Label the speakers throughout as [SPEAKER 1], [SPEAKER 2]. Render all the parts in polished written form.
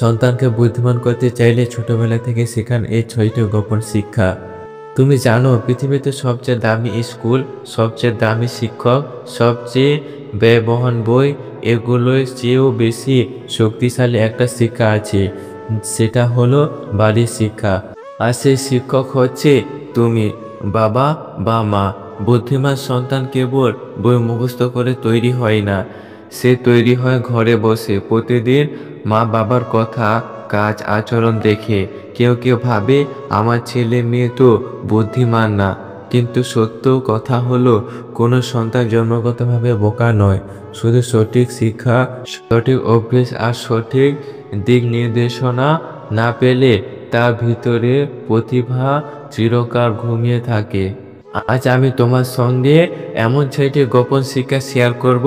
[SPEAKER 1] সন্তানকে বুদ্ধিমান করতে চাইলে ছোটবেলা থেকে শেখান এই 6টি গোপন শিক্ষা। তুমি জানো পৃথিবীতে সবচেয়ে দামি স্কুল, সবচেয়ে দামি শিক্ষক, সবচেয়ে ব্যয়বহুল বই, এগুলোর চেয়েও বেশি শক্তিশালী একটা শিক্ষা আছে। সেটা হলো বাড়ির শিক্ষা। আর সেই শিক্ষক হচ্ছে তুমি, বাবা বা মা। বুদ্ধিমান সন্তান কেবল বই মুখস্থ করে তৈরি হয় না, সে তৈরি হয় ঘরে বসে প্রতিদিন মা বাবার কথা, কাজ, আচরণ দেখে। কেউ কেউ ভাবে আমার ছেলে মেয়ে তো বুদ্ধিমান না, কিন্তু সত্য কথা হলো কোনো সন্তান জন্মগতভাবে বোকা নয়। শুধু সঠিক শিক্ষা, সঠিক অভ্যেস আর সঠিক দিক নির্দেশনা না পেলে তার ভিতরে প্রতিভা চিরকাল ঘুমিয়ে থাকে। আজ আমি তোমার সঙ্গে এমন 6টি গোপন শিক্ষা শেয়ার করব,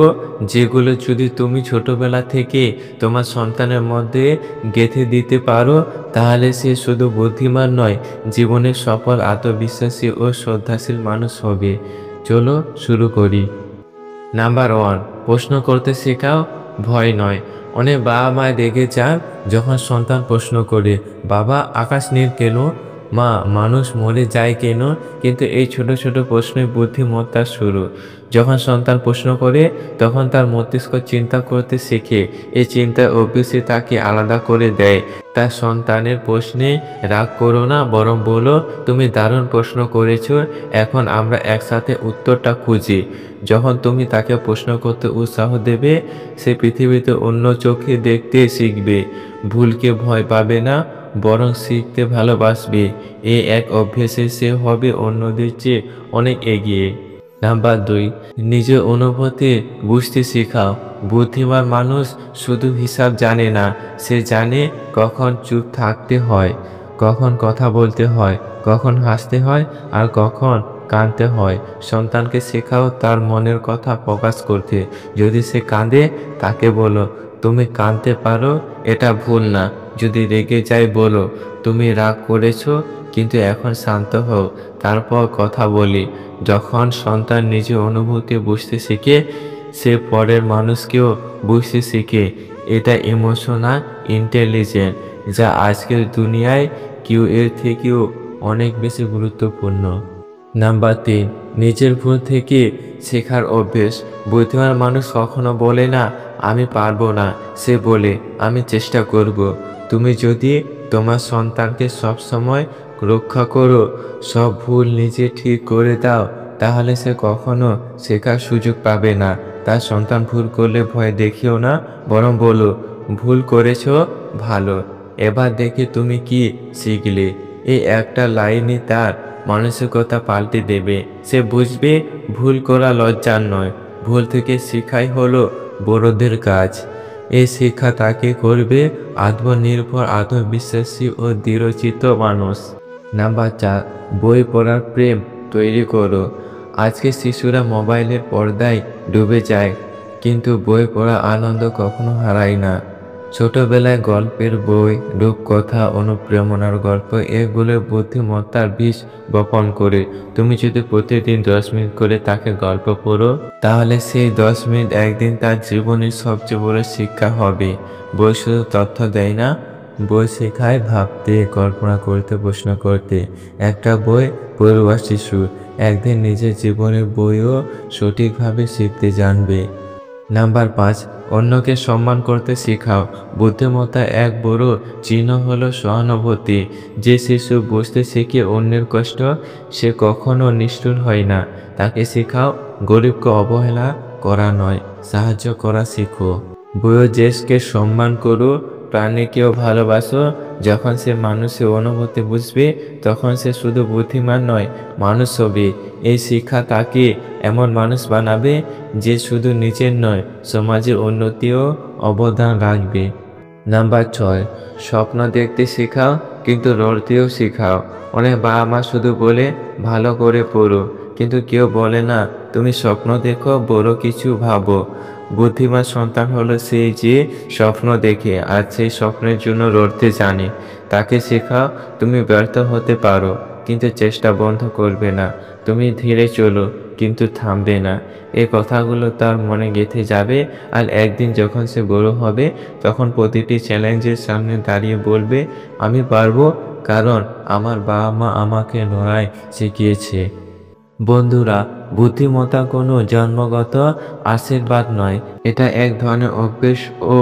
[SPEAKER 1] যেগুলো যদি তুমি ছোটবেলা থেকে তোমার সন্তানের মধ্যে গেঁথে দিতে পারো, তাহলে সে শুধু বুদ্ধিমান নয়, জীবনের সফল, আত্মবিশ্বাসী ও শ্রদ্ধাশীল মানুষ হবে। চলো শুরু করি। নাম্বার 1, প্রশ্ন করতে শেখাও, ভয় নয়। অনেক বাবা মা রেগে যান যখন সন্তান প্রশ্ন করে, বাবা আকাশ নীল কেন, মা মানুষ মরে যায় কেন। কিন্তু এই ছোট ছোট প্রশ্নই বুদ্ধিমত্তার শুরু। যখন সন্তান প্রশ্ন করে তখন তার মস্তিষ্ক চিন্তা করতে শেখে। এই চিন্তার অভ্যাসই তাকে আলাদা করে দেয়। তার সন্তানের প্রশ্নে রাগ করো না, বরং বলো, তুমি দারুণ প্রশ্ন করেছো, এখন আমরা একসাথে উত্তরটা খুঁজি। যখন তুমি তাকে প্রশ্ন করতে উৎসাহ দেবে, সে পৃথিবীতে অন্য চোখে দেখতে শিখবে। ভুলকে ভয় পাবে না, বরং শিখতে ভালোবাসবে। এই এক অভ্যেসে সে হবে অন্যদের চেয়ে অনেক এগিয়ে। নাম্বার 2, নিজের অনুভূতি বুঝতে শেখাও। বুদ্ধিমান মানুষ শুধু হিসাব জানে না, সে জানে কখন চুপ থাকতে হয়, কখন কথা বলতে হয়, কখন হাসতে হয় আর কখন কাঁদতে হয়। সন্তানকে শেখাও তার মনের কথা প্রকাশ করতে। যদি সে কাঁদে, তাকে বলো, তুমি কাঁদতে পারো, এটা ভুল না। যদি রেগে যায়, বলো, তুমি রাগ করেছো, কিন্তু এখন শান্ত হও, তারপর কথা বলি। যখন সন্তান নিজের অনুভূতি বুঝতে শিখে, সে পরের মানুষকেও বুঝতে শিখে। এটা ইমোশনাল ইন্টেলিজেন্স, যা আজকের দুনিয়ায় কিউ এর থেকেও অনেক বেশি গুরুত্বপূর্ণ। নাম্বার 3, নিজের ভুল থেকে শেখার অভ্যেস। বুদ্ধিমান মানুষ কখনো বলে না আমি পারবো না, সে বলে আমি চেষ্টা করব। তুমি যদি তোমার সন্তানকে সবসময় রক্ষা করো, সব ভুল নিজে ঠিক করে দাও, তাহলে সে কখনো শেখার সুযোগ পাবে না। তার সন্তান ভুল করলে ভয় দেখিও না, বরং বলো, ভুল করেছো, ভালো, এবার দেখি তুমি কি শিখলে। এই একটা লাইনই তার মানসিকতা পাল্টে দেবে। সে বুঝবে ভুল করা লজ্জার নয়, ভুল থেকে শেখাই হলো বড়দের কাজ। এই শিক্ষা তাকে করবে আত্মনির্ভর, আত্মবিশ্বাসী ও দৃঢ়চিত্ত মানুষ। নাম্বার 4, বই পড়ার প্রেম তৈরি করো। আজকে শিশুরা মোবাইলের পর্দায় ডুবে যায়, কিন্তু বই পড়ার আনন্দ কখনো হারায় না। ছোটবেলায় গল্পের বই, রূপকথা, অনুপ্রেরণার গল্প, এগুলো বুদ্ধিমত্তার বীজ বপন করে। তুমি যদি প্রতিদিন 10 মিনিট করে তাকে গল্প পড়ো, তাহলে সেই 10 মিনিট একদিন তার জীবনের সবচেয়ে বড় শিক্ষা হবে। বই শুধু তথ্য দেয় না, বই শেখায় ভাবতে, কল্পনা করতে, প্রশ্ন করতে। একটা বই পড়ুয়া শিশু একদিন নিজের জীবনের বইও সঠিকভাবে শিখতে জানবে। নাম্বার 5, অন্যকে সম্মান করতে শেখাও। বুদ্ধিমত্তা এক বড় চিহ্ন হলো সহানুভূতি। যে শিশু বুঝতে শেখে অন্যের কষ্ট, সে কখনো নিষ্ঠুর হয় না। তাকে শেখাও গরিবকে অবহেলা করা নয়, সাহায্য করা শেখো। বয়োজ্যেষ্ঠকে সম্মান করো, প্রাণীকেও ভালোবাসো। যখন সে মানুষের অনুভূতি বুঝবে, তখন সে শুধু বুদ্ধিমান নয়, মানুষ হবে। এই শিক্ষা তাকে এমন মানুষ বানাবে যে শুধু নিজের নয়, সমাজের উন্নতিও অবদান রাখবে। নাম্বার 6, স্বপ্ন দেখতে শেখাও, কিন্তু লড়তেও শেখাও। অনেক বাবা মা শুধু বলে ভালো করে পড়ো, কিন্তু কেউ বলে না তুমি স্বপ্ন দেখো, বড় কিছু ভাবো। বুদ্ধিমান সন্তান হলো সেই যে স্বপ্ন দেখে আর সেই স্বপ্নের জন্য লড়তে জানে। তাকে শেখাও, তুমি ব্যর্থ হতে পারো, কিন্তু চেষ্টা বন্ধ করবে না। তুমি ধীরে চলো, কিন্তু থামবে না। এই কথাগুলো তার মনে গেঁথে যাবে আর একদিন যখন সে বড় হবে তখন প্রতিটি চ্যালেঞ্জের সামনে দাঁড়িয়ে বলবে, আমি পারবো, কারণ আমার বাবা-মা আমাকে লড়াই শিখিয়েছে। বন্ধুরা, বুদ্ধিমত্তা কোনো জন্মগত আশীর্বাদ নয়, এটা এক ধরনের অভ্যেস ও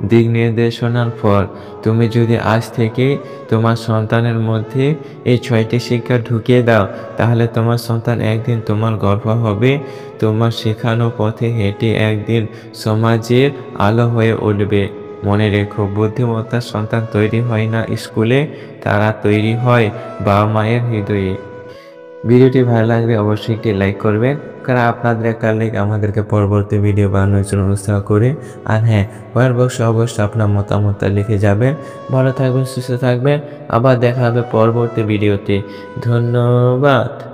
[SPEAKER 1] দিক নির্দেশনার ফল। তুমি যদি আজ থেকে তোমার সন্তানের মধ্যে এই 6টি শিক্ষা ঢুকিয়ে দাও, তাহলে তোমার সন্তান একদিন তোমার গর্ব হবে। তোমার শেখানো পথে হেঁটে একদিন সমাজের আলো হয়ে উঠবে। মনে রেখো, বুদ্ধিমত্তার সন্তান তৈরি হয় না স্কুলে, তারা তৈরি হয় বাবা মায়ের হৃদয়ে। ভিডিওটি ভালো লাগলে অবশ্যই একটি লাইক করবেন, কারণ আপনাদের একটা লাইক আমাদেরকে পরবর্তী ভিডিও বানানোর জন্য উৎসাহ করে। আর হ্যাঁ, কমেন্ট বক্সে অবশ্যই আপনার মতামতটা লিখে যাবেন। ভালো থাকবেন, সুস্থ থাকবেন, আবার দেখা হবে পরবর্তী ভিডিওতে। ধন্যবাদ।